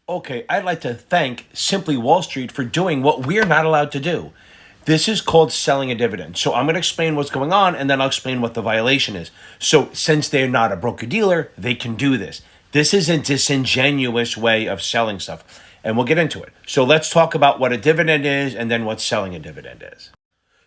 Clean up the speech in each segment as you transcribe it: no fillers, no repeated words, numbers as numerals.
Okay, I'd like to thank Simply Wall Street for doing what we're not allowed to do. This is called selling a dividend. So I'm going to explain what's going on and then I'll explain what the violation is. So since they're not a broker dealer, they can do this. This is a disingenuous way of selling stuff. And we'll get into it. So let's talk about what a dividend is and then what selling a dividend is.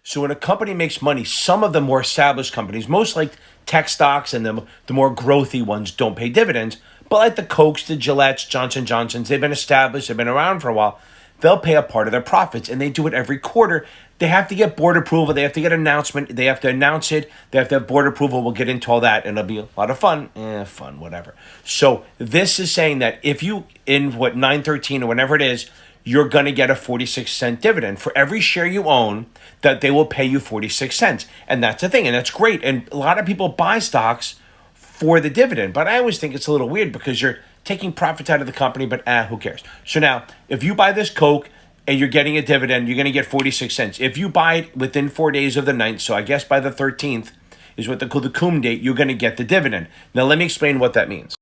So when a company makes money, some of the more established companies, most like tech stocks and the more growthy ones don't pay dividends. But like the Cokes, the Gillettes, Johnson Johnsons, they've been established, they've been around for a while. They'll pay a part of their profits and they do it every quarter. They have to get board approval. They have to get an announcement. They have to announce it. They have to have board approval. We'll get into all that and it'll be a lot of fun. Fun, whatever. So this is saying that if you, in 913 or whatever it is, you're going to get a 46-cent dividend. For every share you own, that they will pay you 46 cents. And that's the thing. And that's great. And a lot of people buy stocks for the dividend. But I always think it's a little weird because you're taking profits out of the company, but who cares? So now, if you buy this Coke and you're getting a dividend, you're going to get 46 cents. If you buy it within 4 days of the 9th, so I guess by the 13th is what they call the cum date, you're going to get the dividend. Now, let me explain what that means.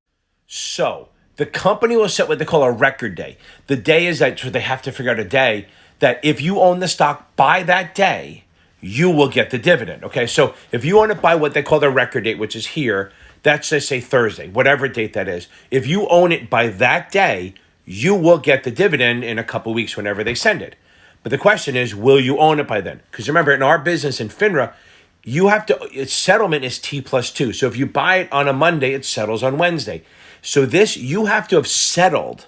So the company will set what they call a record day. The day is that, so they have to figure out a day that if you own the stock by that day, you will get the dividend. Okay, so if you own it by what they call the record date, which is here, that's just say Thursday, whatever date that is. If you own it by that day, you will get the dividend in a couple weeks whenever they send it. But the question is, will you own it by then? Because remember, in our business in FINRA, you have to, its settlement is T+2. So if you buy it on a Monday, it settles on Wednesday. So this, you have to have settled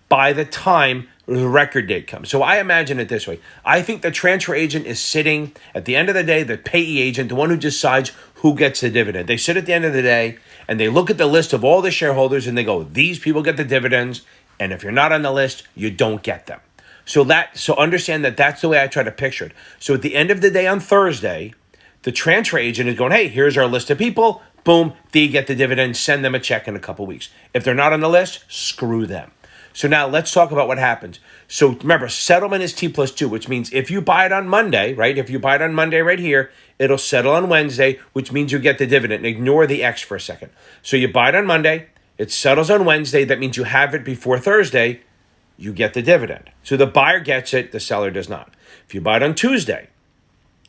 by the time the record date comes. So I imagine it this way. I think the transfer agent is sitting at the end of the day, the payee agent, the one who decides who gets the dividend. They sit at the end of the day and they look at the list of all the shareholders and they go, these people get the dividends. And if you're not on the list, you don't get them. So understand that that's the way I try to picture it. So at the end of the day on Thursday, the transfer agent is going, hey, here's our list of people. Boom, they get the dividend, send them a check in a couple weeks. If they're not on the list, screw them. So now let's talk about what happens. So remember, settlement is T+2, which means if you buy it on Monday, right? If you buy it on Monday right here, it'll settle on Wednesday, which means you get the dividend. Ignore the X for a second. So you buy it on Monday, it settles on Wednesday. That means you have it before Thursday, you get the dividend. So the buyer gets it, the seller does not. If you buy it on Tuesday,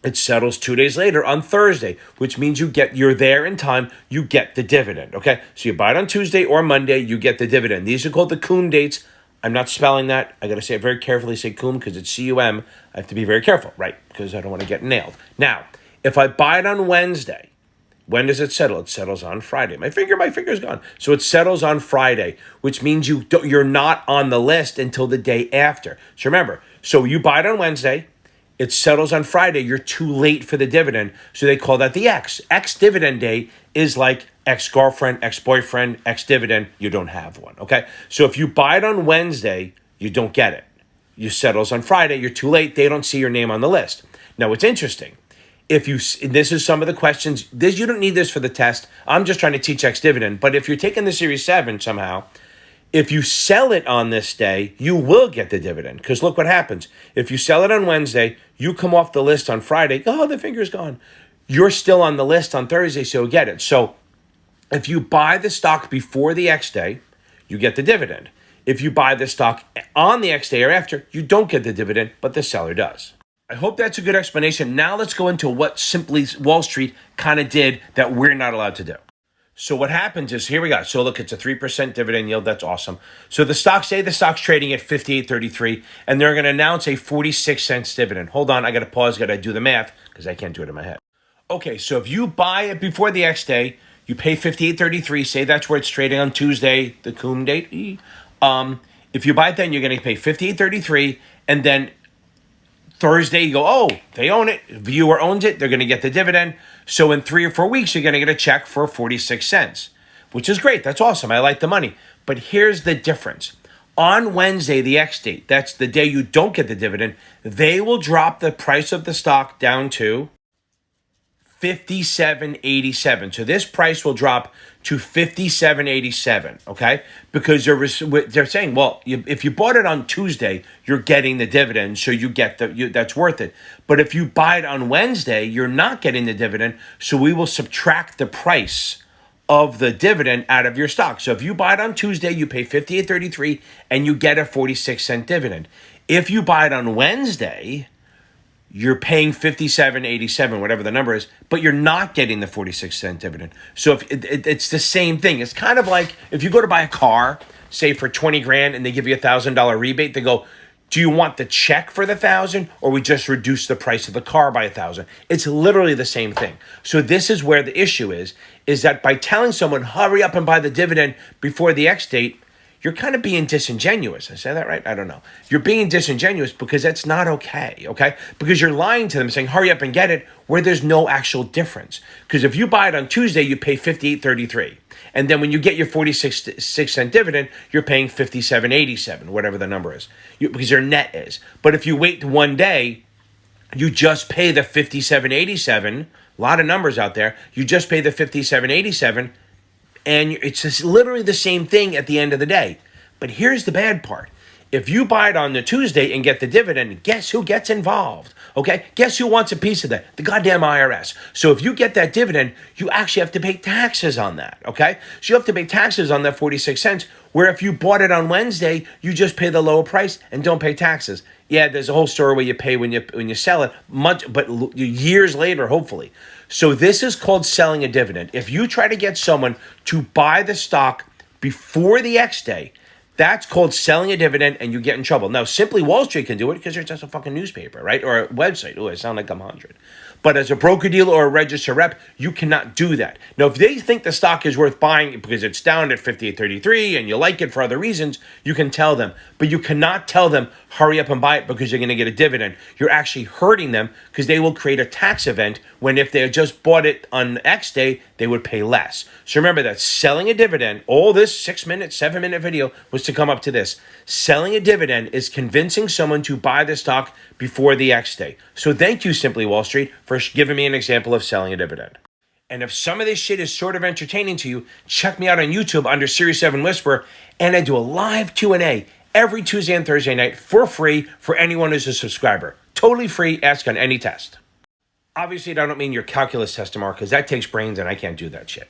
it settles 2 days later on Thursday, which means you're there in time, you get the dividend, okay? So you buy it on Tuesday or Monday, you get the dividend. These are called the cum dates. I'm not spelling that. I got to say it very carefully, say cum because it's C-U-M. I have to be very careful, right? Because I don't want to get nailed. Now, if I buy it on Wednesday, when does it settle? It settles on Friday. My finger's gone. So it settles on Friday, which means you're not on the list until the day after. So remember, so you buy it on Wednesday, it settles on Friday, you're too late for the dividend. So they call that the X. Ex-dividend day is like ex-girlfriend, ex-boyfriend, ex-dividend. You don't have one, okay? So if you buy it on Wednesday, you don't get it. You settles on Friday, you're too late. They don't see your name on the list. Now, what's interesting, this is some of the questions, you don't need this for the test. I'm just trying to teach ex-dividend. But if you're taking the Series 7 somehow, if you sell it on this day, you will get the dividend. Because look what happens. If you sell it on Wednesday, you come off the list on Friday. Oh, the finger's gone. You're still on the list on Thursday, so you'll get it. So if you buy the stock before the X day, you get the dividend. If you buy the stock on the X day or after, you don't get the dividend, but the seller does. I hope that's a good explanation. Now let's go into what Simply Wall Street kind of did that we're not allowed to do. So what happens is, here we go. So look, it's a 3% dividend yield. That's awesome. So the stock's trading at 58.33, and they're going to announce a 46 cents dividend. Hold on, I got to pause, got to do the math because I can't do it in my head. Okay, so if you buy it before the X day, you pay 58.33. Say that's where it's trading on Tuesday, the cum date. If you buy it then, you're going to pay 58.33, and then Thursday, you go, oh, they own it. Viewer owns it. They're going to get the dividend. So in 3 or 4 weeks, you're going to get a check for 46 cents, which is great. That's awesome. I like the money. But here's the difference. On Wednesday, the X date, that's the day you don't get the dividend, they will drop the price of the stock down to 57.87. So this price will drop to 57.87, okay? Because they're saying, well, if you bought it on Tuesday, you're getting the dividend, so you get that's worth it. But if you buy it on Wednesday, you're not getting the dividend, so we will subtract the price of the dividend out of your stock. So if you buy it on Tuesday, you pay 58.33 and you get a 46-cent dividend. If you buy it on Wednesday, you're paying 57.87, whatever the number is, but you're not getting the 46-cent dividend. So if it's the same thing. It's kind of like if you go to buy a car, say for 20 grand, and they give you a $1,000 rebate, they go, do you want the check for the 1,000, or we just reduce the price of the car by 1,000? It's literally the same thing. So this is where the issue is that by telling someone, hurry up and buy the dividend before the X date, you're kind of being disingenuous. I say that right? I don't know. You're being disingenuous because that's not okay? Because you're lying to them saying, hurry up and get it, where there's no actual difference. Because if you buy it on Tuesday, you pay 58.33. And then when you get your 46-cent dividend, you're paying 57.87, whatever the number is, because your net is. But if you wait one day, you just pay the 57.87. A lot of numbers out there. You just pay the 57.87, and it's just literally the same thing at the end of the day. But here's the bad part. If you buy it on the Tuesday and get the dividend, guess who gets involved? Guess who wants a piece of that? The goddamn IRS. So if you get that dividend, you actually have to pay taxes on that, So you have to pay taxes on that 46 cents, where if you bought it on Wednesday, you just pay the lower price and don't pay taxes. Yeah, there's a whole story where you pay when you sell it, but years later, hopefully. So this is called selling a dividend. If you try to get someone to buy the stock before the X day, that's called selling a dividend, and you get in trouble. Now, Simply Wall Street can do it because they're just a fucking newspaper, right? Or a website. Oh, I sound like I'm 100. But as a broker-dealer or a registered rep, you cannot do that. Now, if they think the stock is worth buying because it's down at 58.33 and you like it for other reasons, you can tell them. But you cannot tell them, hurry up and buy it because you're going to get a dividend. You're actually hurting them because they will create a tax event when if they had just bought it on X day, they would pay less. So remember that selling a dividend, all this 6-minute, 7-minute video was to come up to this. Selling a dividend is convincing someone to buy the stock before the X day. So thank you, Simply Wall Street, for giving me an example of selling a dividend. And if some of this shit is sort of entertaining to you, check me out on YouTube under Series 7 Whisper, and I do a live Q&A every Tuesday and Thursday night for free for anyone who's a subscriber. Totally free, ask on any test. Obviously, I don't mean your calculus test tomorrow because that takes brains and I can't do that shit.